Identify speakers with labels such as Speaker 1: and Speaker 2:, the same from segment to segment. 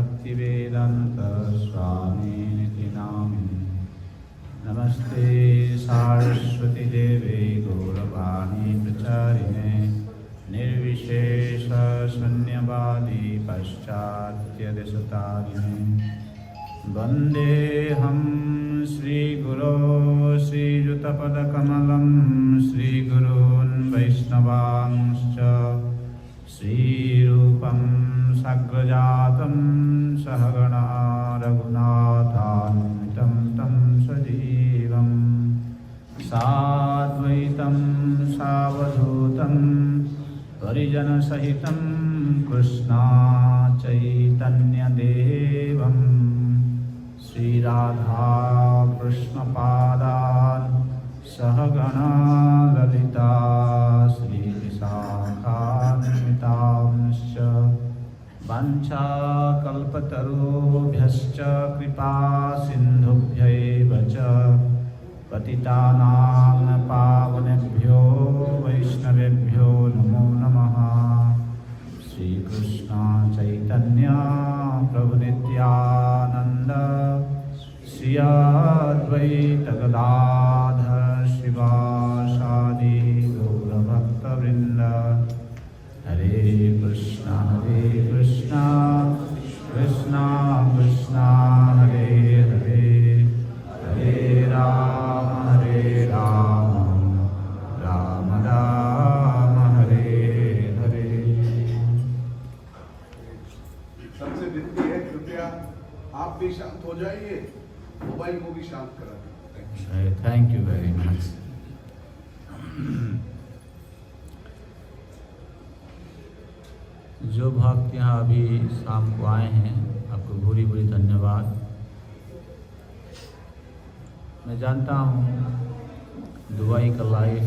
Speaker 1: भक्तिवेदांत स्वामिनिति नामिने। नमस्ते सारस्वती देवे गौरवाणी प्रचारिणे निर्विशेष शून्यवादी पाश्चात्यदेशतारिणे। वन्देऽहं श्रीगुरो श्रीयुतपदकमलं श्रीगुरून् वैष्णवांश्च श्रीरूपं साग्रजातं सहगणा रघुनाथान्वितं तं सजीवं साद्वैतं सावधूतं परिजनसहितं कृष्णा चैतन्यदेवं श्रीराधा कृष्णपादान् सहगणा ललिता श्रीविशाखान्वितांश्च वाञ्छाकल्पतरुभ्यश्च कृपा सिन्धुभ्यैव च पतितानां पावनेभ्यो वैष्णवेभ्यो नमो नमः। श्रीकृष्ण चैतन्य प्रभु नित्यानंद श्री अद्वैत गदाधर शिवासादि गौरभक्तवृंद। हरे कृष्णा कृष्णा कृष्णा हरे हरे हरे राम राम राम हरे हरे।
Speaker 2: सबसे विनती है कृपया आप भी शांत हो जाइए, मोबाइल को भी शांत करा दीजिए।
Speaker 1: Thank you very much. जो भक्त यहाँ अभी शाम को आए हैं, आपको भूरी भूरी धन्यवाद। मैं जानता हूँ दुबई का लाइफ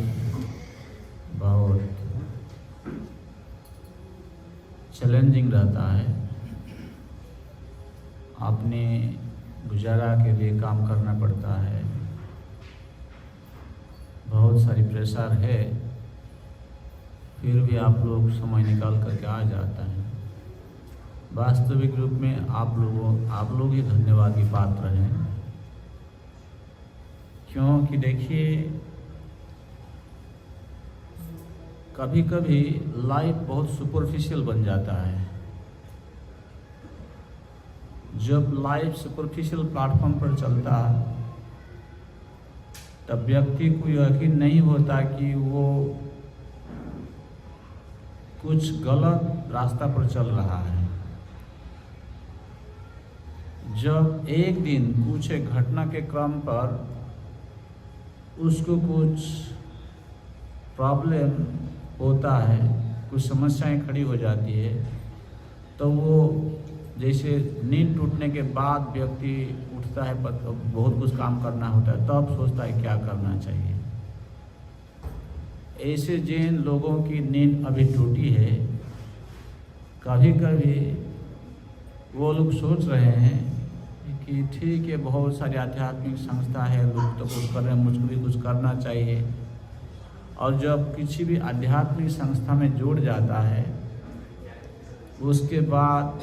Speaker 1: बहुत चैलेंजिंग रहता है। अपने गुजारा के लिए काम करना पड़ता है, बहुत सारी प्रेशर है, फिर भी आप लोग समय निकाल करके आ जाता है। वास्तविक रूप में आप लोग ही धन्यवाद की पात्र हैं। क्योंकि देखिए, कभी कभी लाइफ बहुत सुपरफिशियल बन जाता है। जब लाइफ सुपरफिशियल प्लेटफॉर्म पर चलता है तब व्यक्ति को यकीन नहीं होता कि वो कुछ गलत रास्ता पर चल रहा है। जब एक दिन कुछ एक घटना के क्रम पर उसको कुछ प्रॉब्लम होता है, कुछ समस्याएं खड़ी हो जाती है, तो वो जैसे नींद टूटने के बाद व्यक्ति उठता है, बहुत कुछ काम करना होता है, तब सोचता है क्या करना चाहिए। ऐसे जिन लोगों की नींद अभी टूटी है, कभी कभी वो लोग सोच रहे हैं कि ठीक है, बहुत सारी आध्यात्मिक संस्था है, लोग तो कुछ कर रहे हैं, मुझको भी कुछ करना चाहिए। और जब किसी भी आध्यात्मिक संस्था में जुड़ जाता है, उसके बाद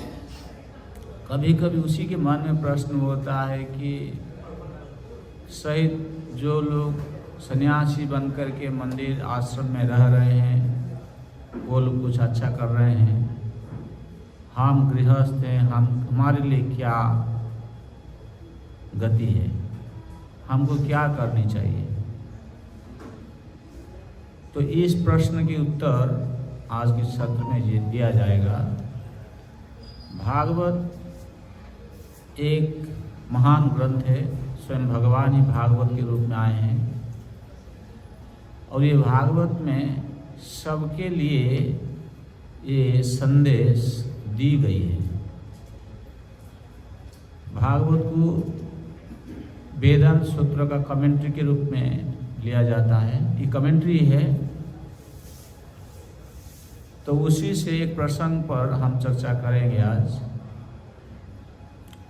Speaker 1: कभी कभी उसी के मन में प्रश्न होता है कि सही जो लोग सन्यासी बन कर के मंदिर आश्रम में रह रहे हैं, वो लोग कुछ अच्छा कर रहे हैं, हम गृहस्थ हैं, हमारे लिए क्या गति है, हमको क्या करनी चाहिए। तो इस प्रश्न के उत्तर आज के सत्र में दिया जाएगा। भागवत एक महान ग्रंथ है, स्वयं भगवान ही भागवत के रूप में आए हैं, और ये भागवत में सबके लिए ये संदेश दी गई है। भागवत को वेदांत सूत्र का कमेंट्री के रूप में लिया जाता है। ये कमेंट्री है, तो उसी से एक प्रसंग पर हम चर्चा करेंगे आज।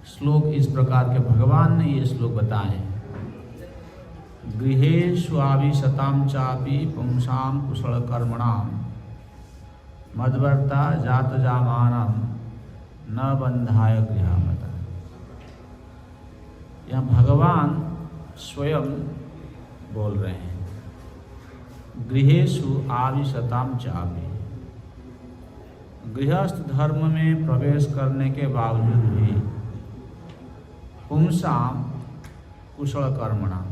Speaker 1: श्लोक इस प्रकार के भगवान ने ये श्लोक बताए। गृहेषु आविशतां चापि पुंसां कुशल कर्मणां मद्वर्ता जात जामानं न बंधाय गृहमता। यहाँ भगवान स्वयं बोल रहे हैं, गृहेषु आविशताम चापि। गृहस्थ धर्म में प्रवेश करने के बावजूद भी पुंसाम कुशल कर्मणा,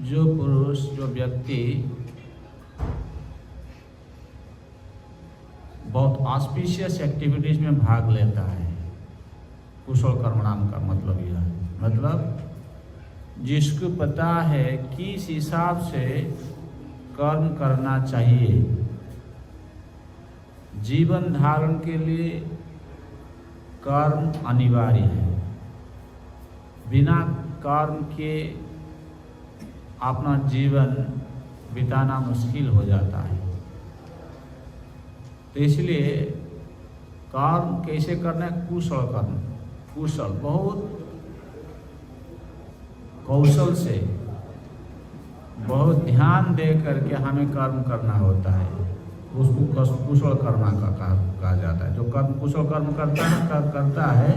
Speaker 1: जो पुरुष जो व्यक्ति बहुत ऑस्पिशियस एक्टिविटीज में भाग लेता है, कुशल कर्मणाम का मतलब यह है, मतलब जिसको पता है किस हिसाब से कर्म करना चाहिए, जीवन धारण के लिए कर्म अनिवार्य है, बिना कर्म के अपना जीवन बिताना मुश्किल हो जाता है। तो इसलिए कर्म कैसे करना है, कुशल कर्म, कुशल बहुत कौशल से, बहुत ध्यान दे करके हमें कर्म करना होता है, उसको कुशल कर्म कहा जाता है। जो कर्म कुशल कर्म करता है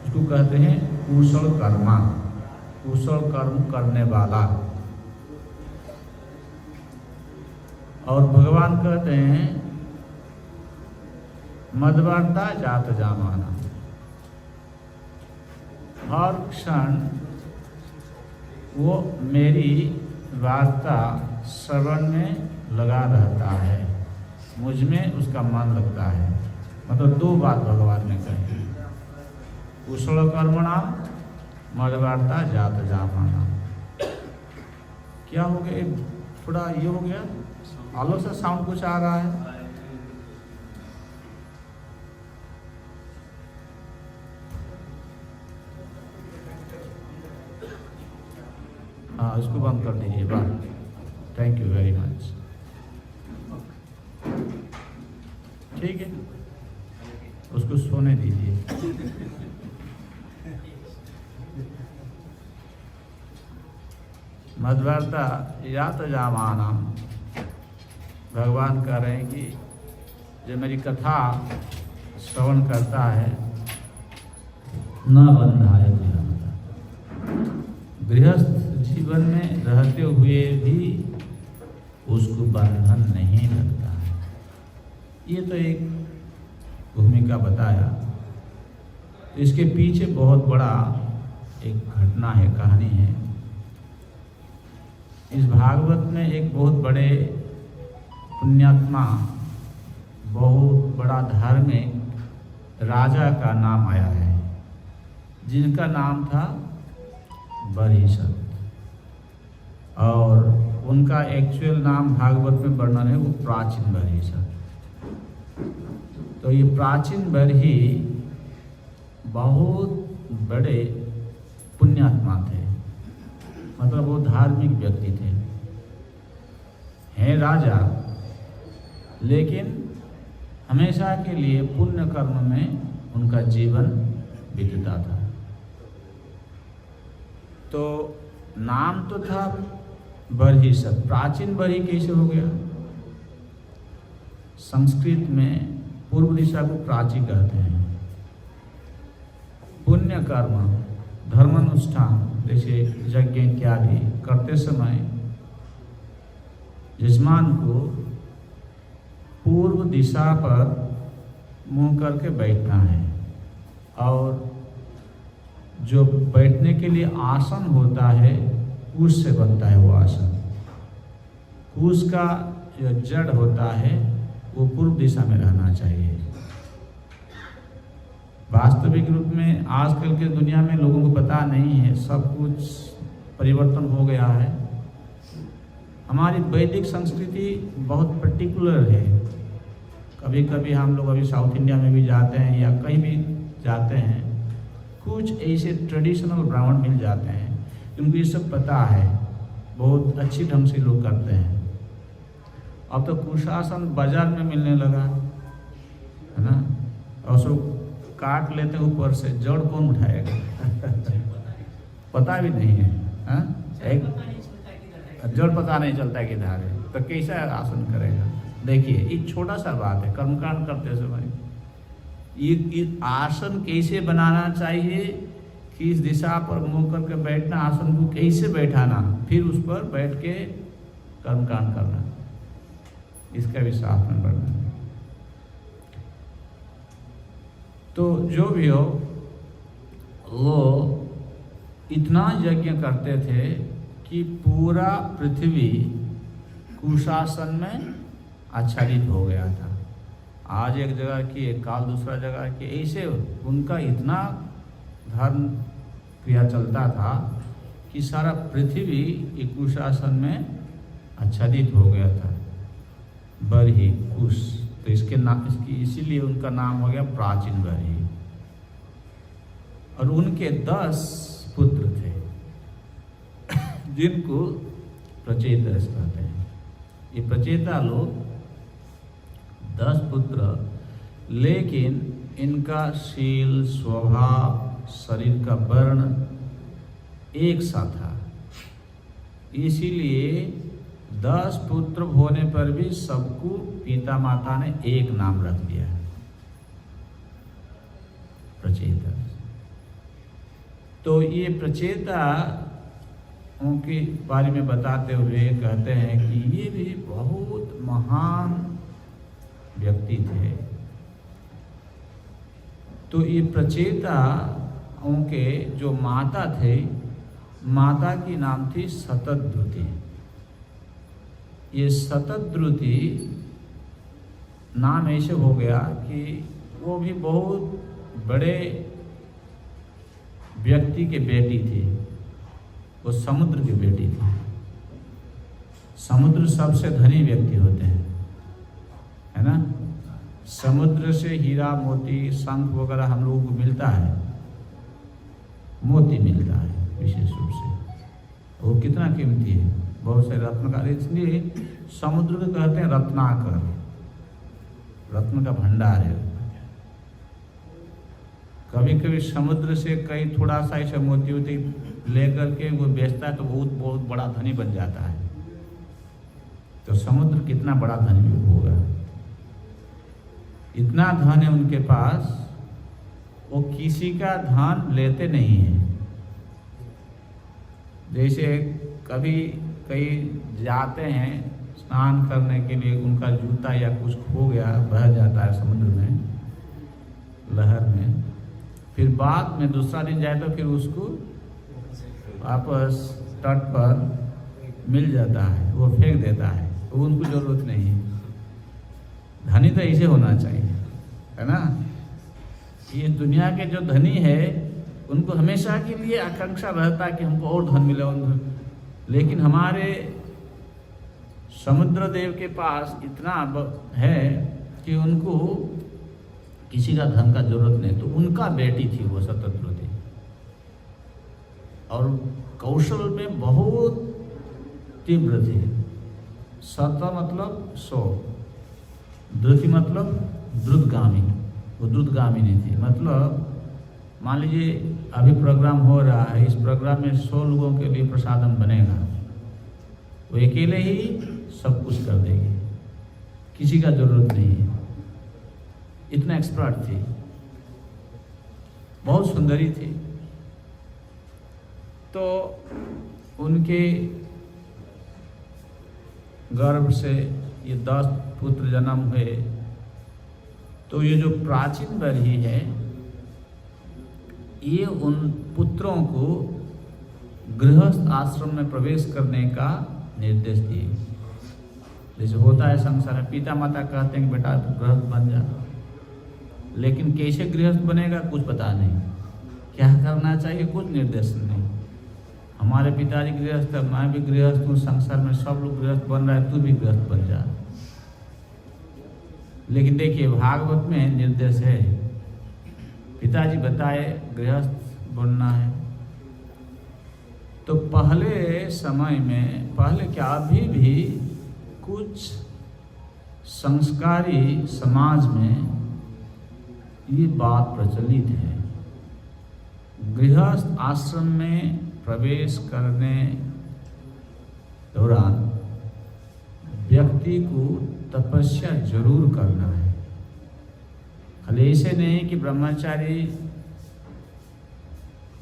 Speaker 1: उसको कहते हैं कुशल कर्मा, कुशल कर्म करने वाला। और भगवान कहते हैं मदवार्ता जात जामाना, हर क्षण वो मेरी वार्ता श्रवण में लगा रहता है, मुझ में उसका मन लगता है। मतलब दो बात भगवान ने कही, कुशल कर्मणा मदवार्ता जात जामाना। क्या हो गया, थोड़ा ये हो गया, आलो से साउंड कुछ आ रहा है। हाँ, इसको बंद कर दीजिए। बात, थैंक यू वेरी मच। ठीक है, उसको सोने दीजिए। मदवार्ता यात जामाना, भगवान कह रहे हैं कि जो मेरी कथा श्रवण करता है, न बंधाय गृहस्थ जीवन में रहते हुए भी उसको बंधन नहीं लगता है। ये तो एक भूमिका बताया, तो इसके पीछे बहुत बड़ा एक घटना है, कहानी है। इस भागवत में एक बहुत बड़े पुण्यात्मा, बहुत बड़ा धार्मिक राजा का नाम आया है, जिनका नाम था बरीसत, और उनका एक्चुअल नाम भागवत में वर्णन है वो प्राचीन बरीसत। तो ये प्राचीन बरही बहुत बड़े पुण्यात्मा थे, मतलब वो धार्मिक व्यक्ति थे, हैं राजा, लेकिन हमेशा के लिए पुण्य कर्म में उनका जीवन बीतता था। तो नाम तो था बरहीसत, प्राचीन बरही कैसे हो गया? संस्कृत में पूर्व दिशा को प्राची कहते हैं। पुण्य कर्म, धर्मानुष्ठान जैसे यज्ञ इत्यादि करते समय यजमान को पूर्व दिशा पर मुंह करके बैठना है, और जो बैठने के लिए आसन होता है कुश से बनता है वो आसन। कुश का जो जड़ होता है वो पूर्व दिशा में रहना चाहिए। वास्तविक रूप में आजकल के दुनिया में लोगों को पता नहीं है, सब कुछ परिवर्तन हो गया है। हमारी वैदिक संस्कृति बहुत पर्टिकुलर है। कभी कभी हम लोग अभी साउथ इंडिया में भी जाते हैं या कहीं भी जाते हैं, कुछ ऐसे ट्रेडिशनल ब्राह्मण मिल जाते हैं उनको ये सब पता है, बहुत अच्छी ढंग से लोग करते हैं। अब तो कुशासन बाजार में मिलने लगा है ना, और सब काट लेते हैं ऊपर से, जड़ कौन उठाएगा पता भी नहीं है, हाँ? एक जड़ पता नहीं चलता है किधर है, तो कैसा आसन करेगा? देखिए, एक छोटा सा बात है, कर्मकांड करते समय ये आसन कैसे बनाना चाहिए, किस दिशा पर मुंह करके बैठना, आसन को कैसे बैठाना, फिर उस पर बैठ के कर्मकांड करना, इसका भी साथ में बढ़ना। तो जो भी हो, वो इतना यज्ञ करते थे कि पूरा पृथ्वी कुशासन में आच्छादित हो गया था। आज एक जगह की, एक काल दूसरा जगह की, ऐसे उनका इतना धर्म क्रिया चलता था कि सारा पृथ्वी एक कुशासन में आच्छादित हो गया था। बरही कुश, तो इसके नाम, इसकी इसीलिए उनका नाम हो गया प्राचीन बरही। और उनके 10 पुत्र थे जिनको प्रचेता कहते हैं। ये प्रचेता लोग 10 पुत्र, लेकिन इनका शील, स्वभाव, शरीर का वर्ण एक सा था। इसीलिए 10 पुत्र होने पर भी सबको पिता माता ने एक नाम रख दिया, प्रचेता। तो ये प्रचेता उनके बारे में बताते हुए कहते हैं कि ये भी बहुत महान व्यक्ति थे। तो ये प्रचेता उनके जो माता थे, माता की नाम थी शतद्रुति। ये शतद्रुति नाम ऐसे हो गया कि वो भी बहुत बड़े व्यक्ति के बेटी थी। वो समुद्र की बेटी थी। समुद्र सबसे धनी व्यक्ति होते हैं, है ना। समुद्र से हीरा, मोती, शंख वगैरह हम लोगों को मिलता है, मोती मिलता है विशेष रूप से। वो कितना कीमती है, बहुत सारे रत्न का, इसलिए समुद्र को कहते हैं रत्नाकर, रत्न का भंडार है। कभी कभी समुद्र से कई थोड़ा सा ऐसा मोती वोती लेकर के वो बेचता है तो बहुत बड़ा धनी बन जाता है। तो समुद्र कितना बड़ा धनी होगा, इतना धन है उनके पास, वो किसी का धन लेते नहीं है। जैसे कभी कई जाते हैं स्नान करने के लिए, उनका जूता या कुछ खो गया, बह जाता है समुद्र में, लहर में, फिर बाद में दूसरा दिन जाए तो फिर उसको वापस तट पर मिल जाता है, वो फेंक देता है, तो उनको जरूरत नहीं है। धनी तो ऐसे होना चाहिए, है ना। ये दुनिया के जो धनी है उनको हमेशा के लिए आकांक्षा रहता है कि हमको और धन मिले, लेकिन हमारे समुद्र देव के पास इतना है कि उनको किसी का धन का जरूरत नहीं। तो उनका बेटी थी वो शतद्रुति, और कौशल में बहुत तीव्र थे। शत मतलब 100, द्रुति मतलब द्रुतगामी, वो द्रुतगामिनी थी। मतलब मान लीजिए अभी प्रोग्राम हो रहा है, इस प्रोग्राम में 100 लोगों के लिए प्रसादम बनेगा, वो अकेले ही सब कुछ कर देगी, किसी का जरूरत नहीं है। इतना एक्सपर्ट थी, बहुत सुंदरी थी। तो उनके गर्भ से ये 10 पुत्र जन्म हुए। तो ये जो प्राचीन बरही है, ये उन पुत्रों को गृहस्थ आश्रम में प्रवेश करने का निर्देश दिए। जैसे होता है संसार में, पिता माता कहते हैं कि बेटा गृहस्थ बन जा, लेकिन कैसे गृहस्थ बनेगा कुछ पता नहीं, क्या करना चाहिए कुछ निर्देश नहीं। हमारे पिताजी गृहस्थ है, मैं भी गृहस्थ हूँ, संसार में सब लोग गृहस्थ बन रहा है, तू भी गृहस्थ बन जा। लेकिन देखिए भागवत में निर्देश है, पिताजी बताए गृहस्थ बनना है। तो पहले समय में, पहले क्या अभी भी कुछ संस्कारी समाज में ये बात प्रचलित है। गृहस्थ आश्रम में प्रवेश करने दौरान व्यक्ति को तपस्या जरूर करना है। खाली ऐसे नहीं कि ब्रह्मचारी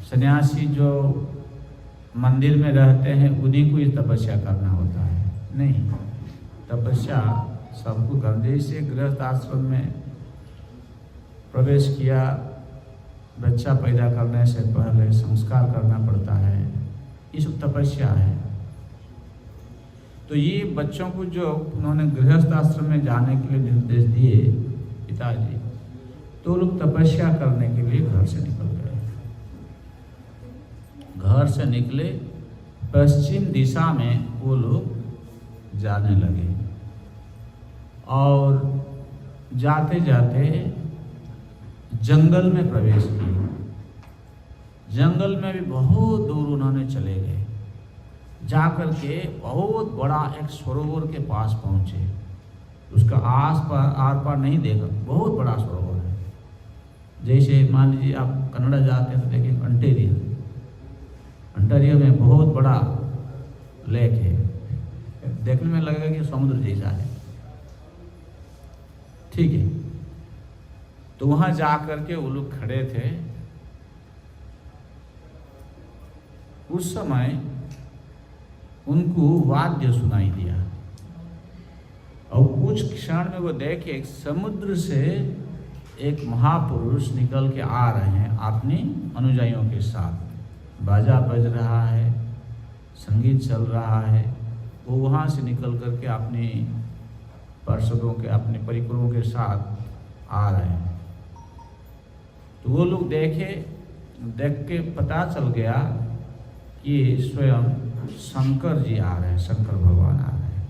Speaker 1: सन्यासी जो मंदिर में रहते हैं उन्हीं को ही तपस्या करना होता है, नहीं। तपस्या सबको करना। जैसे गृहस्थ आश्रम में प्रवेश किया, बच्चा पैदा करने से पहले संस्कार करना पड़ता है, ये सब तपस्या है। तो ये बच्चों को जो उन्होंने गृहस्थ आश्रम में जाने के लिए निर्देश दिए पिताजी, तो लोग तपस्या करने के लिए घर से निकल गए। घर से निकले, पश्चिम दिशा में वो लोग जाने लगे और जाते जाते जंगल में प्रवेश किए। जंगल में भी बहुत दूर उन्होंने चले गए। जाकर के बहुत बड़ा एक सरोवर के पास पहुंचे। उसका आर पार नहीं देखा, बहुत बड़ा सरोवर है। जैसे मान लीजिए आप कनाडा जाते हैं तो देखिए अंटारियो में बहुत बड़ा लेक है, देखने में लगेगा कि समुद्र जैसा है, ठीक है। तो वहां जाकर के वो लोग खड़े थे। उस समय उनको वाद्य सुनाई दिया और कुछ क्षण में वो देखे समुद्र से एक महापुरुष निकल के आ रहे हैं अपनी अनुयायियों के साथ। बाजा बज रहा है, संगीत चल रहा है। वो वहाँ से निकल करके अपने पार्षदों के, अपने परिकरों के साथ आ रहे हैं। तो वो लोग देख के पता चल गया कि स्वयं शंकर जी आ रहे हैं, शंकर भगवान आ रहे हैं।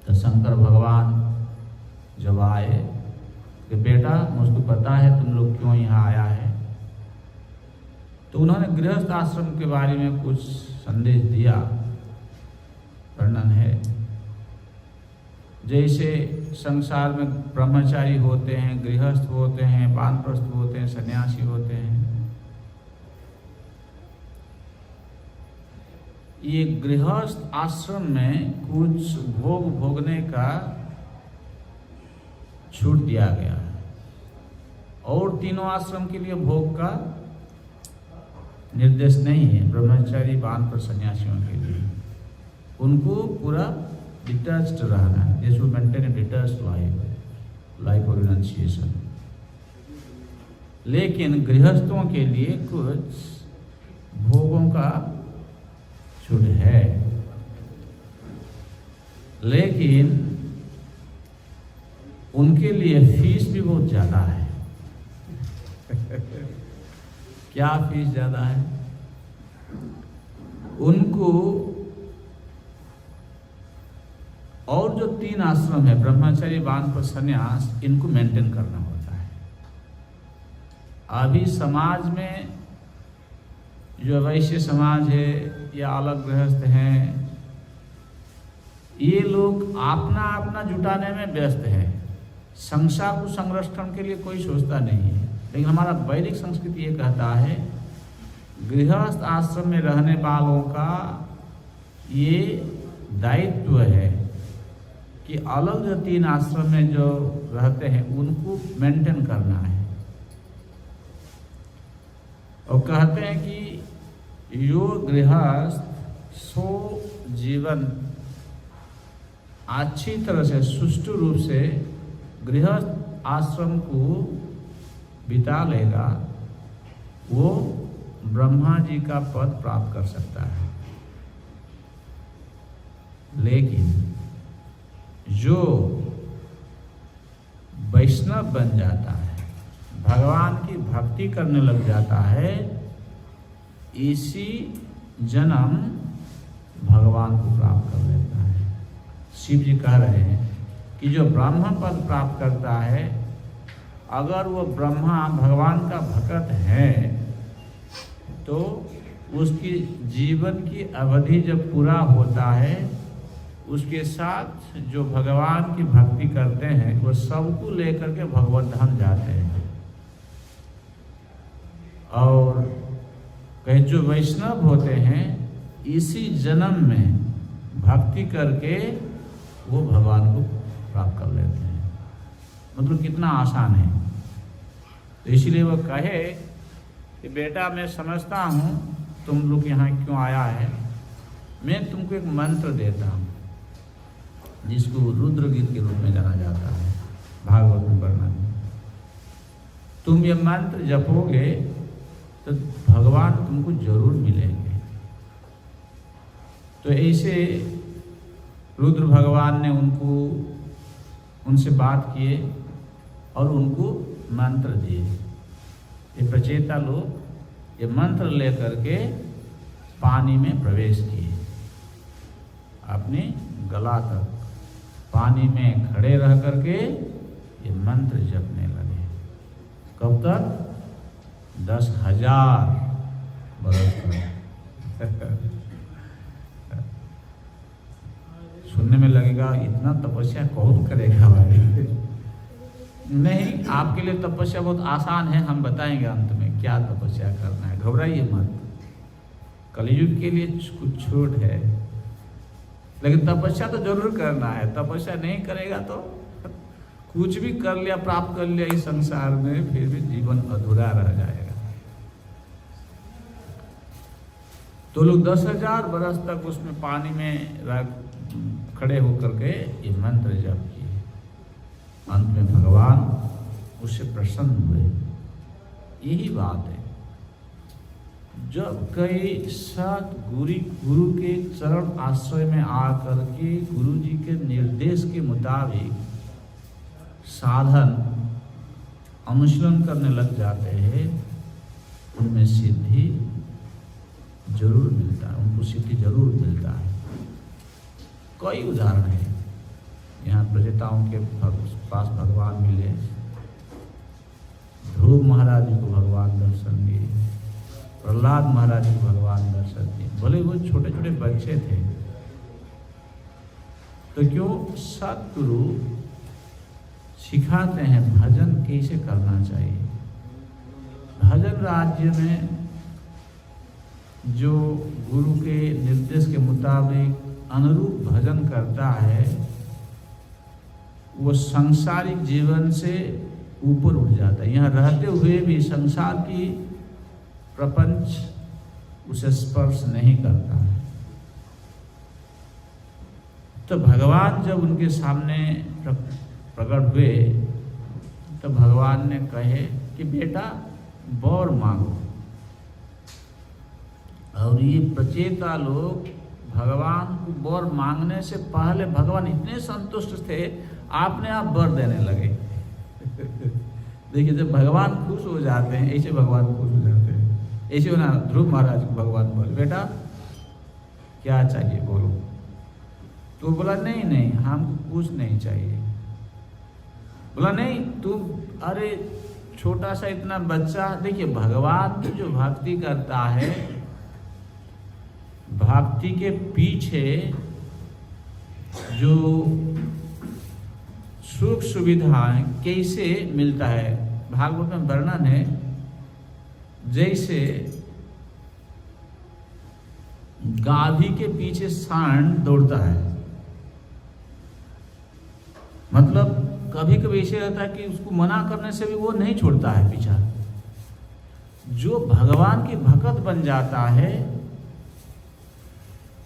Speaker 1: तो शंकर भगवान जब आए कि बेटा मुझको पता है तुम लोग क्यों यहाँ आया है। तो उन्होंने गृहस्थ आश्रम के बारे में कुछ संदेश दिया, वर्णन है। जैसे संसार में ब्रह्मचारी होते हैं, गृहस्थ होते हैं, वानप्रस्थ होते हैं, सन्यासी होते हैं। ये गृहस्थ आश्रम में कुछ भोग भोगने का छूट दिया गया है और तीनों आश्रम के लिए भोग का निर्देश नहीं है। ब्रह्मचारी, वानप्रस्थ, सन्यासियों के लिए उनको पूरा डिटैच्ड रहना है। They should maintain A detached life of renunciation. लेकिन गृहस्थों के लिए कुछ भोगों का छूट है, लेकिन उनके लिए फीस भी बहुत ज्यादा है। क्या फीस ज्यादा है? उनको और जो तीन आश्रम है, ब्रह्मचर्य, वानप्रस्थ, संन्यास, इनको मेंटेन करना होता है। अभी समाज में जो वैश्य समाज है या अलग गृहस्थ हैं, ये लोग अपना अपना जुटाने में व्यस्त है। संसार को संरक्षण के लिए कोई सोचता नहीं है। लेकिन हमारा वैदिक संस्कृति ये कहता है गृहस्थ आश्रम में रहने वालों का ये दायित्व है कि अलग जो तीन आश्रम में जो रहते हैं उनको मेंटेन करना है। और कहते हैं कि यो गृहस्थ सो जीवन अच्छी तरह से सुष्ठु रूप से गृहस्थ आश्रम को बिता लेगा, वो ब्रह्मा जी का पद प्राप्त कर सकता है। लेकिन जो वैष्णव बन जाता है, भगवान की भक्ति करने लग जाता है, इसी जन्म भगवान को प्राप्त कर लेता है। शिव जी कह रहे हैं कि जो ब्रह्म पद प्राप्त करता है, अगर वो ब्रह्मा भगवान का भक्त है तो उसकी जीवन की अवधि जब पूरा होता है, उसके साथ जो भगवान की भक्ति करते हैं वो सबको लेकर के भगवत धाम जाते हैं। और कहीं जो वैष्णव होते हैं, इसी जन्म में भक्ति करके वो भगवान को प्राप्त कर लेते हैं। मतलब कितना आसान है। तो इसलिए वो कहे कि बेटा मैं समझता हूँ तुम लोग यहाँ क्यों आया है, मैं तुमको एक मंत्र देता हूँ जिसको रुद्र गीत के रूप में जाना जाता है, भागवत में वर्णन। तुम ये मंत्र जपोगे तो भगवान तुमको जरूर मिलेंगे। तो ऐसे रुद्र भगवान ने उनसे बात किए और उनको मंत्र दिए। ये प्रचेता लोग ये मंत्र लेकर के पानी में प्रवेश किए, अपने गला तक पानी में खड़े रह करके ये मंत्र जपने लगे। कब तक? 10,000 बरस तक। सुनने में लगेगा इतना तपस्या कौन करेगा भाई? नहीं, आपके लिए तपस्या बहुत आसान है, हम बताएंगे अंत में क्या तपस्या करना है, घबराइए मत। कलयुग के लिए कुछ छूट है, लेकिन तपस्या तो जरूर करना है। तपस्या नहीं करेगा तो कुछ भी कर लिया, प्राप्त कर लिया इस संसार में, फिर भी जीवन अधूरा रह जाएगा। तो लोग 10,000 बरस तक उसमें पानी में खड़े होकर के ये मंत्र जप किए। अंत में भगवान उससे प्रसन्न हुए। यही बात है, जब कई गुरु के चरण आश्रय में आकर के गुरु जी के निर्देश के मुताबिक साधन अनुशीलन करने लग जाते हैं, उनमें सिद्धि जरूर मिलता है, उनको सिद्धि जरूर मिलता है। कई उदाहरण है। यहाँ प्रचेताओं के पास भगवान मिले, ध्रुव महाराज जी को भगवान दर्शन दिए, प्रहलाद महाराज जी को भगवान दर्शन दिए। भले वो छोटे छोटे बच्चे थे, तो क्यों सतगुरु सिखाते हैं भजन कैसे करना चाहिए। भजन राज्य में जो गुरु के निर्देश के मुताबिक अनुरूप भजन करता है, वो सांसारिक जीवन से ऊपर उठ जाता है। यहाँ रहते हुए भी संसार की प्रपंच उसे स्पर्श नहीं करता है। तो भगवान जब उनके सामने प्रकट हुए तो भगवान ने कहे कि बेटा वर मांगो। और ये प्रचेता लोग भगवान को वर मांगने से पहले भगवान इतने संतुष्ट थे, आपने आप वर देने लगे। देखिए, जब भगवान खुश हो जाते हैं, ऐसे भगवान खुश हो जाते हैं। ऐसे हो ना, ध्रुव महाराज को भगवान बोले बेटा क्या चाहिए बोलो। तो बोला नहीं हमको कुछ नहीं चाहिए। बोला नहीं तुम, अरे छोटा सा इतना बच्चा। देखिए, भगवान की जो भक्ति करता है, भक्ति के पीछे जो सुख सुविधाएं कैसे मिलता है, भागवत में वर्णन है। जैसे गाधी के पीछे सांड दौड़ता है, मतलब कभी कभी ऐसे रहता है कि उसको मना करने से भी वो नहीं छोड़ता है पीछा। जो भगवान की भक्त बन जाता है,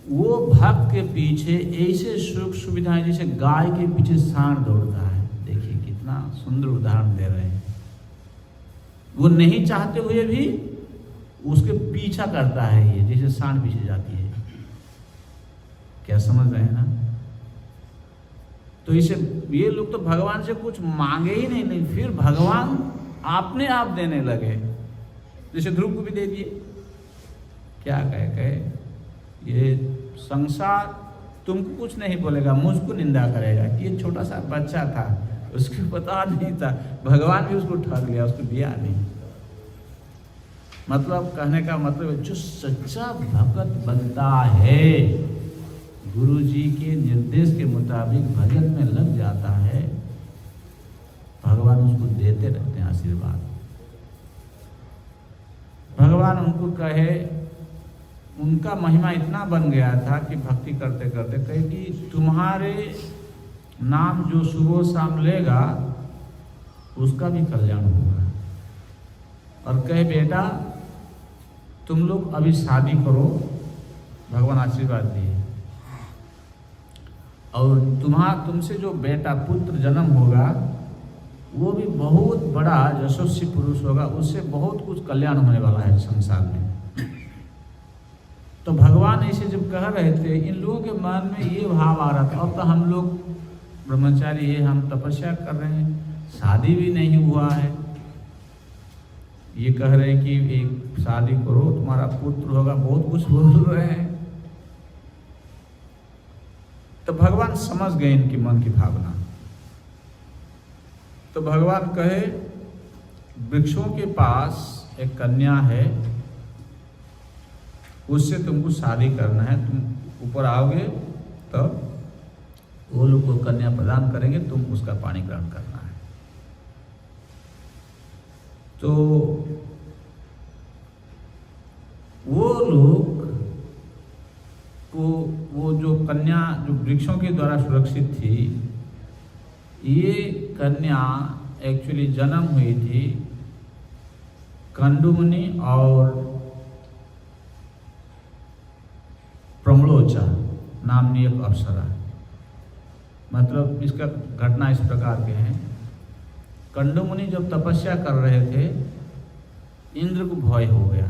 Speaker 1: वो भक्त के पीछे ऐसे सुख सुविधाएं जैसे गाय के पीछे सांड दौड़ता है। देखिए कितना सुंदर उदाहरण दे रहे हैं। वो नहीं चाहते हुए भी उसके पीछा करता है, ये जैसे सांड पीछे जाती है। क्या समझ रहे हैं ना? तो इसे ये लोग तो भगवान से कुछ मांगे ही नहीं, फिर भगवान अपने आप देने लगे। जैसे ध्रुव को भी दे दिए। क्या कहे ये संसार तुमको कुछ नहीं बोलेगा, मुझको निंदा करेगा कि ये छोटा सा बच्चा था, उसको पता नहीं था। भगवान भी उसको ठग लिया, उसको दिया नहीं। मतलब कहने का मतलब, जो सच्चा भक्त बनता है, गुरु जी के निर्देश के मुताबिक भजन में लग जाता है, भगवान उसको देते रहते हैं आशीर्वाद। भगवान उनको कहे, उनका महिमा इतना बन गया था कि भक्ति करते करते कहे कि तुम्हारे नाम जो सुबह शाम लेगा उसका भी कल्याण होगा। और कहे बेटा तुम लोग अभी शादी करो, भगवान आशीर्वाद दिए, और तुमसे जो बेटा पुत्र जन्म होगा वो भी बहुत बड़ा यशस्वी पुरुष होगा, उससे बहुत कुछ कल्याण होने वाला है संसार में। तो भगवान ऐसे जब कह रहे थे, इन लोगों के मन में ये भाव आ रहा था, अब तो हम लोग ब्रह्मचारी है, हम तपस्या कर रहे हैं, शादी भी नहीं हुआ है, ये कह रहे हैं कि एक शादी करो तुम्हारा पुत्र होगा, बहुत कुछ बोल रहे हैं। तो भगवान समझ गए इनके मन की भावना। तो भगवान कहे वृक्षों के पास एक कन्या है, उससे तुमको शादी करना है, तुम ऊपर आओगे तो वो लोग को कन्या प्रदान करेंगे, तुम उसका पानी ग्रहण करना है। तो वो लोग वो जो कन्या जो वृक्षों के द्वारा सुरक्षित थी, ये कन्या एक्चुअली जन्म हुई थी कंडुमुनि और प्रमलोचा नामनी एक अप्सरा। मतलब इसका घटना इस प्रकार के हैं, कंडुमुनि जब तपस्या कर रहे थे, इंद्र को भय हो गया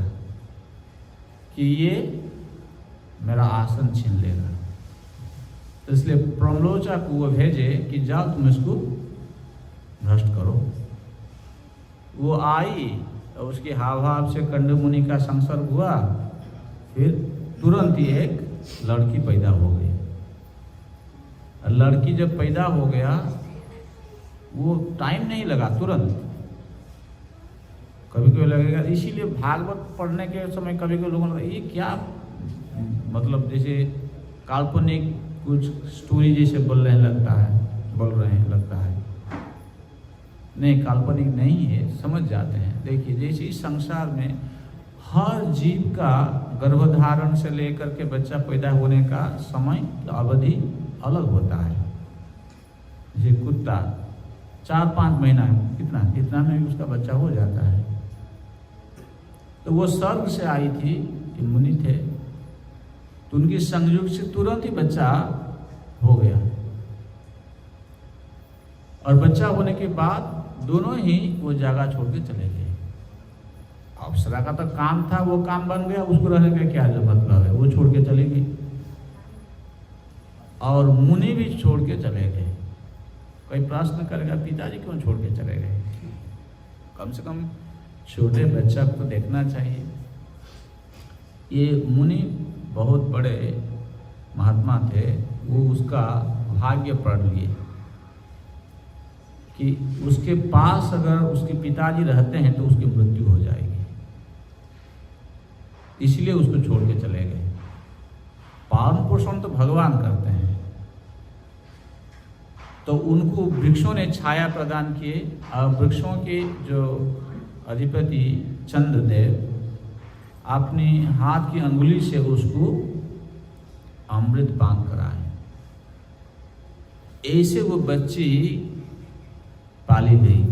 Speaker 1: कि ये मेरा आसन छीन लेगा, तो इसलिए प्रमलोचा को वो भेजे कि जाओ तुम इसको भ्रष्ट करो। वो आई और उसके हाव भाव से कंडुमुनि का संसर्ग हुआ, फिर तुरंत ही एक लड़की पैदा हो गई। लड़की जब पैदा हो गया, वो टाइम नहीं लगा, तुरंत। कभी कभी लगेगा, इसीलिए भागवत पढ़ने के समय कभी कभी लोगों को ये क्या, मतलब जैसे काल्पनिक कुछ स्टोरी जैसे बोल रहे हैं लगता है। नहीं, काल्पनिक नहीं है, समझ जाते हैं। देखिए जैसे इस संसार में हर जीव का गर्भधारण से लेकर के बच्चा पैदा होने का समय अवधि अलग होता है। जैसे कुत्ता 4-5 महीना कितना में उसका बच्चा हो जाता है। तो वो स्वर्ग से आई थी, मुनि थे, तो उनकी संयोग से तुरंत ही बच्चा हो गया। और बच्चा होने के बाद दोनों ही वो जगह छोड़ के चले गए। अप्सरा का तो काम था, वो काम बन गया, उसको रहने का क्या जो मतलब है, वो छोड़ के चले गई। और मुनि भी छोड़ के चले गए। कोई प्रश्न करेगा पिताजी क्यों छोड़ के चले गए? कम से कम छोटे बच्चा को तो देखना चाहिए। ये मुनि बहुत बड़े महात्मा थे, वो उसका भाग्य पढ़ लिए कि उसके पास अगर उसके पिताजी रहते हैं तो उसकी मृत्यु हो जाएगी, इसलिए उसको छोड़ के चले गए। पालन पोषण तो भगवान करते हैं। तो उनको वृक्षों ने छाया प्रदान किए, और वृक्षों के जो अधिपति चंद्रदेव अपनी हाथ की अंगुली से उसको अमृत पान कराए। ऐसे वो बच्ची पाली गई,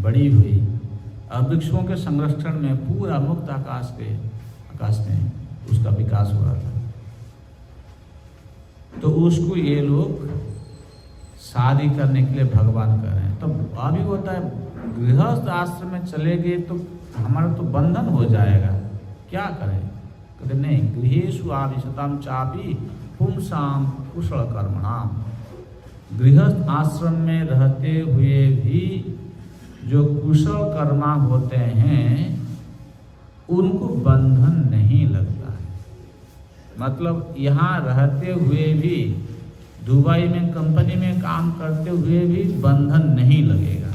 Speaker 1: बड़ी हुई, और वृक्षों के संरक्षण में पूरा मुक्त आकाश में उसका विकास हो रहा था। तो उसको ये लोग शादी करने के लिए भगवान कर रहे हैं। तो अभी होता है गृहस्थ आश्रम में चले गए तो हमारा तो बंधन हो जाएगा, क्या करें? कहते नहीं, गृहेषु आविशताम चापि पुंसाम कुशल कर्मणाम। गृहस्थ आश्रम में रहते हुए भी जो कुशल कर्मा होते हैं उनको बंधन नहीं लगता है। मतलब यहाँ रहते हुए भी, दुबई में कंपनी में काम करते हुए भी बंधन नहीं लगेगा।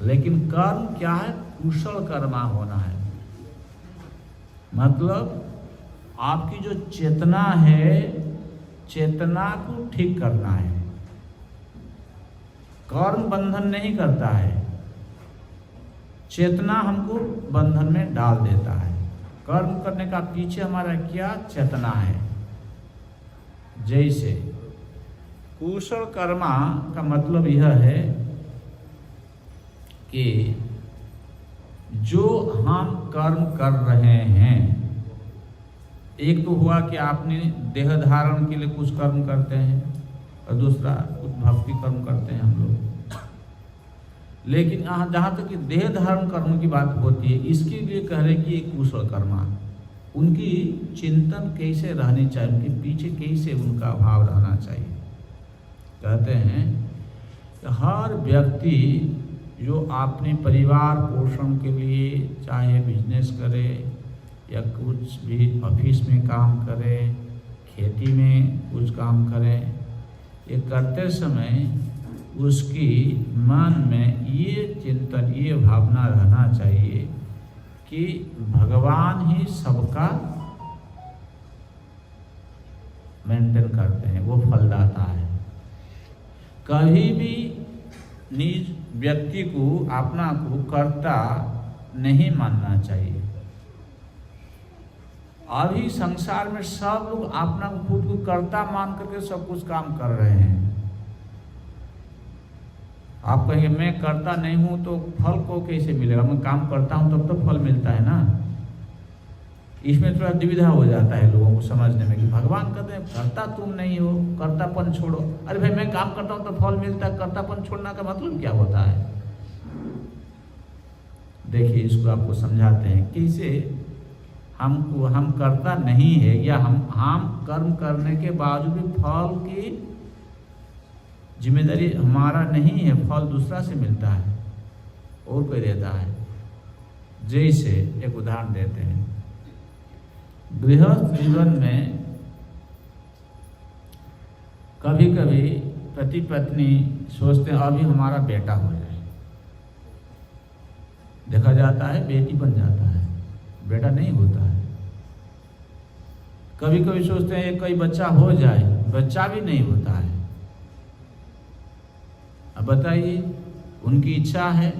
Speaker 1: लेकिन कर्म क्या है? कुशल कर्मा होना है। मतलब आपकी जो चेतना है, चेतना को ठीक करना है। कर्म बंधन नहीं करता है, चेतना हमको बंधन में डाल देता है। कर्म करने का पीछे हमारा क्या चेतना है। जैसे कुशल कर्मा का मतलब यह है कि जो हम कर्म कर रहे हैं, एक तो हुआ कि आपने देह धारण के लिए कुछ कर्म करते हैं और दूसरा कुछ भक्ति कर्म करते हैं हम लोग। लेकिन जहाँ तक कि देह धारण कर्म की बात होती है, इसके लिए कह रहे कि कुशल कर्मा, उनकी चिंतन कैसे रहनी चाहिए, उनके पीछे कैसे उनका भाव रहना चाहिए। कहते हैं कि हर व्यक्ति जो अपने परिवार पोषण के लिए चाहे बिजनेस करे या कुछ भी ऑफिस में काम करे, खेती में कुछ काम करे, ये करते समय उसकी मन में ये चिंतन, ये भावना रहना चाहिए कि भगवान ही सबका मेंटेन करते हैं, वो फलदाता है। कभी भी निज व्यक्ति को अपना को कर्ता नहीं मानना चाहिए। अभी संसार में सब लोग अपना खुद को कर्ता मान करके सब कुछ काम कर रहे हैं। आप कहेंगे मैं करता नहीं हूं तो फल को कैसे मिलेगा, मैं काम करता हूं तब तो फल मिलता है ना। इसमें थोड़ा दुविधा हो जाता है लोगों को समझने में कि भगवान कहते हैं कर्ता तुम नहीं हो, कर्तापन छोड़ो। अरे भाई मैं काम करता हूं तो फल मिलता है, कर्तापन छोड़ना का मतलब क्या होता है? देखिए इसको आपको समझाते हैं कैसे। हम कर्ता नहीं है, या हम कर्म करने के बावजूद भी फल की जिम्मेदारी हमारा नहीं है, फल दूसरा से मिलता है और कोई देता है। जैसे एक उदाहरण देते हैं, गृहस्थ जीवन में कभी कभी पति पत्नी सोचते हैं अभी हमारा बेटा हो जाए, देखा जाता है बेटी बन जाता है, बेटा नहीं होता है। कभी कभी सोचते हैं कोई बच्चा हो जाए, बच्चा भी नहीं होता है। अब बताइए, उनकी इच्छा है,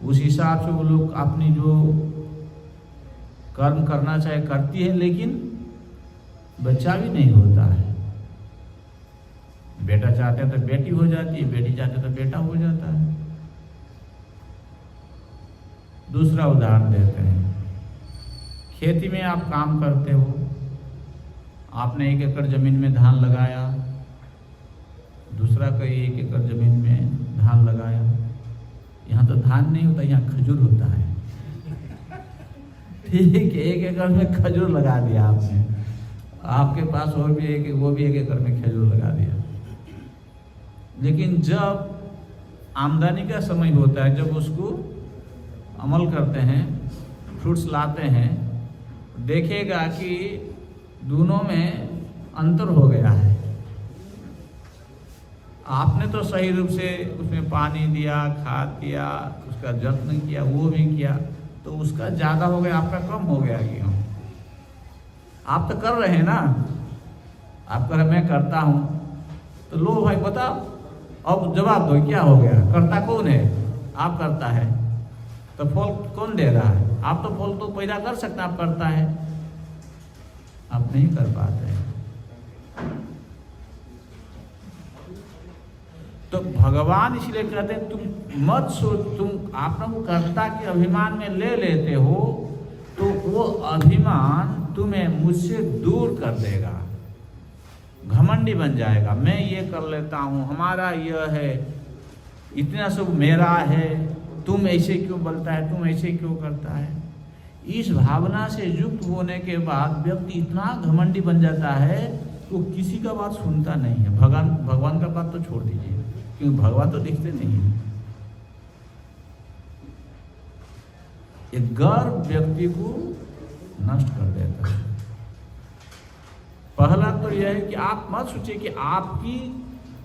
Speaker 1: उस हिसाब से वो लोग अपनी जो कर्म करना चाहे करती है, लेकिन बच्चा भी नहीं होता है। बेटा चाहते हैं तो बेटी हो जाती है, बेटी चाहते तो बेटा हो जाता है। दूसरा उदाहरण देते हैं, खेती में आप काम करते हो, आपने 1 एकड़ जमीन में धान लगाया, दूसरा कोई 1 एकड़ जमीन में धान लगाया। यहाँ तो धान नहीं होता, यहाँ खजूर होता है। ठीक है, 1 एकड़ में खजूर लगा दिया आपने, आपके पास और भी वो भी 1 एकड़ में खजूर लगा दिया। लेकिन जब आमदनी का समय होता है, जब उसको अमल करते हैं, फ्रूट्स लाते हैं, देखेगा कि दोनों में अंतर हो गया है। आपने तो सही रूप से उसमें पानी दिया, खाद दिया, उसका जत्न किया, वो भी किया, तो उसका ज़्यादा हो गया, आपका कम हो गया। क्यों? आप तो कर रहे हैं ना, आप कह रहे मैं करता हूँ, तो लो भाई बताओ, अब जवाब दो क्या हो गया। करता कौन है? आप करता है, तो फल कौन दे रहा है? आप तो फल तो पैदा कर सकते हैं, आप करता है, आप नहीं कर पाते हैं। तो भगवान इसलिए कहते हैं तुम मत सोच, तुम अपना को कर्ता के अभिमान में ले लेते हो तो वो अभिमान तुम्हें मुझसे दूर कर देगा, घमंडी बन जाएगा। मैं ये कर लेता हूँ, हमारा यह है, इतना सब मेरा है, तुम ऐसे क्यों बोलता है, तुम ऐसे क्यों करता है। इस भावना से युक्त होने के बाद व्यक्ति इतना घमंडी बन जाता है तो किसी का बात सुनता नहीं है। भगवान का बात तो छोड़ दीजिए, क्योंकि भगवान तो दिखते नहीं है। ये गर्व व्यक्ति को नष्ट कर देता है। पहला तो यह है कि आप मत सोचिए कि आपकी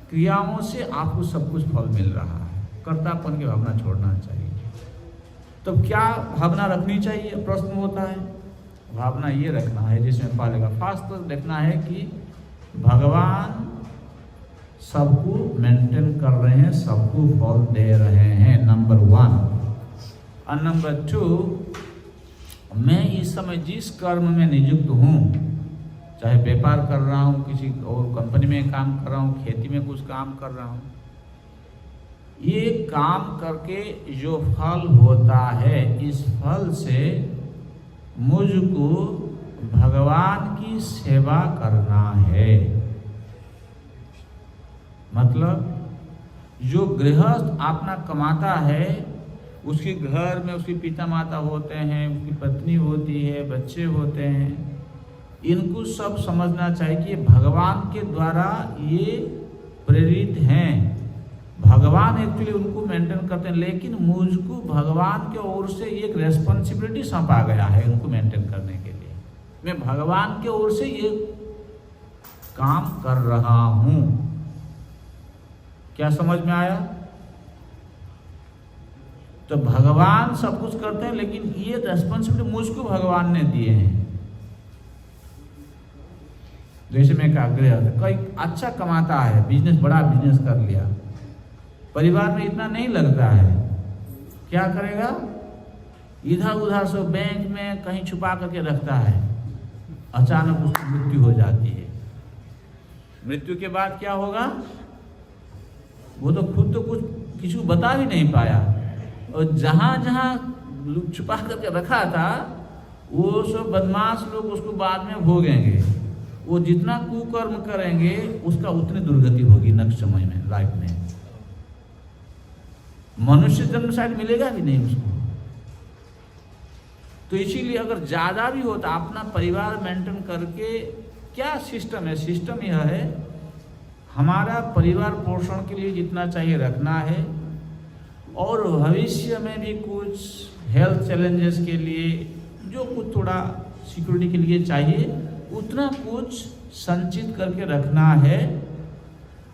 Speaker 1: क्रियाओं से आपको सब कुछ फल मिल रहा है। कर्तापन की भावना छोड़ना चाहिए। तो क्या भावना रखनी चाहिए, प्रश्न होता है। भावना ये रखना है जिसमें पालेगा फास्ट तो देखना है कि भगवान सबको मेंटेन कर रहे हैं, सबको फल दे रहे हैं, नंबर 1। और नंबर 2, मैं इस समय जिस कर्म में नियुक्त हूँ, चाहे व्यापार कर रहा हूँ, किसी और कंपनी में काम कर रहा हूँ, खेती में कुछ काम कर रहा हूँ, ये काम करके जो फल होता है, इस फल से मुझको भगवान की सेवा करना है। मतलब जो गृहस्थ अपना कमाता है, उसके घर में उसके पिता माता होते हैं, उसकी पत्नी होती है, बच्चे होते हैं, इनको सब समझना चाहिए कि भगवान के द्वारा ये प्रेरित हैं। भगवान एक्चुअली उनको मेंटेन करते हैं, लेकिन मुझको भगवान की ओर से एक रेस्पॉन्सिबिलिटी सौंपा गया है उनको मेंटेन करने के लिए। मैं भगवान की ओर से ये काम कर रहा हूँ। क्या समझ में आया? तो भगवान सब कुछ करते हैं, लेकिन ये रेस्पॉन्सिबिलिटी मुझको भगवान ने दिए हैं। जैसे मैं कहा, कोई अच्छा कमाता है, बिजनेस, बड़ा बिजनेस कर लिया, परिवार में इतना नहीं लगता है, क्या करेगा? इधर उधर से बैंक में कहीं छुपा करके रखता है, अचानक उसकी मृत्यु हो जाती है। मृत्यु के बाद क्या होगा? वो तो खुद तो कुछ किसी बता भी नहीं पाया, और जहाँ जहाँ छुपा करके रखा था, वो सब बदमाश लोग उसको बाद में भोगेंगे। वो जितना कुकर्म करेंगे उसका उतनी दुर्गति होगी नेक्स्ट समय में, लाइफ में। मनुष्य जन्म शायद मिलेगा भी नहीं उसको। तो इसीलिए अगर ज्यादा भी होता, अपना परिवार मेंटेन करके, क्या सिस्टम है? सिस्टम यह है, हमारा परिवार पोषण के लिए जितना चाहिए रखना है, और भविष्य में भी कुछ हेल्थ चैलेंजेस के लिए जो कुछ थोड़ा सिक्योरिटी के लिए चाहिए, उतना कुछ संचित करके रखना है।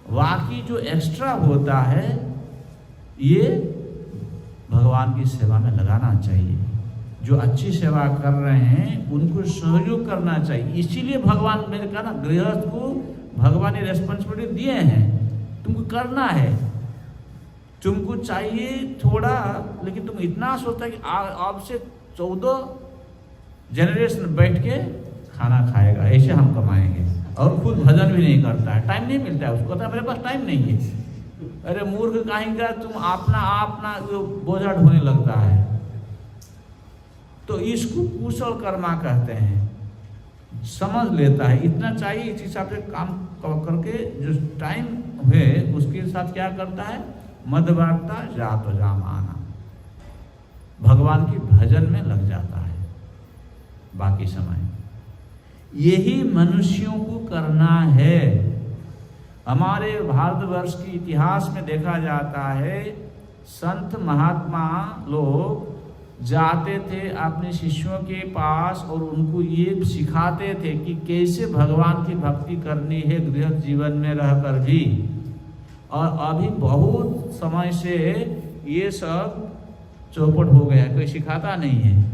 Speaker 1: बाकी जो एक्स्ट्रा होता है, ये भगवान की सेवा में लगाना चाहिए। जो अच्छी सेवा कर रहे हैं उनको सहयोग करना चाहिए। इसीलिए भगवान, मैंने कहा ना, गृहस्थ को भगवान ने रेस्पॉन्सिबिलिटी दिए हैं, तुमको करना है। तुमको चाहिए थोड़ा, लेकिन तुम इतना सोचता है कि अब से 14 जनरेशन बैठ के खाना खाएगा, ऐसे हम कमाएंगे, और खुद भजन भी नहीं करता है, टाइम नहीं मिलता है उसको, कहता है मेरे पास टाइम नहीं है। अरे मूर्ख कहेंगे, तुम अपना बोझा ढोने लगता है। तो इसको कुशल कर्मा कहते हैं, समझ लेता है, इतना चाहिए, इस हिसाब से काम करके जो टाइम हुए उसके साथ क्या करता है? मध्यवार्ता जात जाम आना, भगवान की भजन में लग जाता है बाकी समय। यही मनुष्यों को करना है। हमारे भारतवर्ष के इतिहास में देखा जाता है, संत महात्मा लोग जाते थे अपने शिष्यों के पास और उनको ये सिखाते थे कि कैसे भगवान की भक्ति करनी है गृहस्थ जीवन में रहकर भी। और अभी बहुत समय से ये सब चौपट हो गया, कोई सिखाता नहीं है।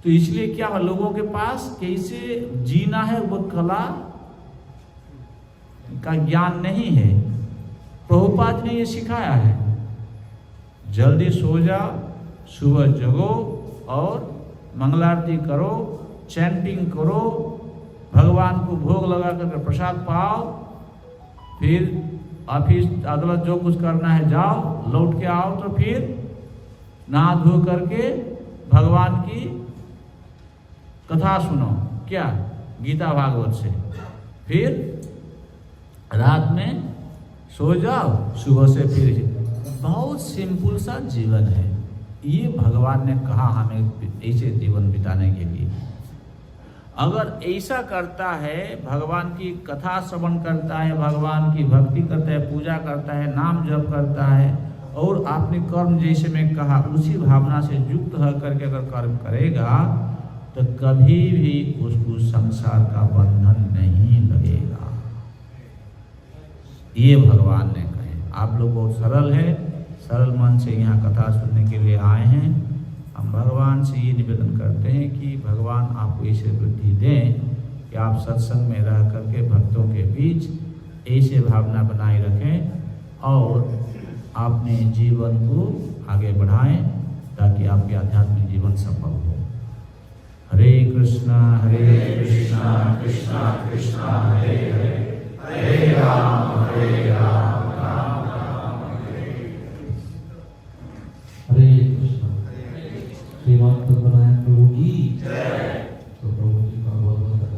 Speaker 1: तो इसलिए क्या है, लोगों के पास कैसे जीना है वो कला का ज्ञान नहीं है। प्रभुपाद ने ये सिखाया है, जल्दी सो जाओ, सुबह जगो और मंगलारती करो, चैंटिंग करो, भगवान को भोग लगा कर प्रसाद पाओ, फिर ऑफिस अदालत जो कुछ करना है जाओ, लौट के आओ, तो फिर नहा धो करके भगवान की कथा सुनो, क्या गीता भागवत से, फिर रात में सो जाओ, सुबह से फिर। बहुत सिंपल सा जीवन है ये, भगवान ने कहा हमें ऐसे जीवन बिताने के लिए। अगर ऐसा करता है, भगवान की कथा श्रवण करता है, भगवान की भक्ति करता है, पूजा करता है, नाम जप करता है, और आपने कर्म जैसे मैं कहा उसी भावना से युक्त होकर के अगर कर्म करेगा तो कभी भी उसको संसार का बंधन नहीं लगेगा। ये भगवान ने कहे। आप लोग बहुत सरल है, सरल मन से यहाँ कथा सुनने के लिए आए हैं। हम भगवान से ये निवेदन करते हैं कि भगवान आपको ऐसे बुद्धि दें कि आप सत्संग में रह करके भक्तों के बीच ऐसे भावना बनाए रखें और अपने जीवन को आगे बढ़ाएं, ताकि आपके आध्यात्मिक जीवन सफल हो। हरे कृष्णा कृष्णा कृष्णा हरे हरे, हरे राम राम राम।
Speaker 3: श्रीमान सत्यनारायण प्रभु की जय। तो प्रभु जी का बहुत बहुत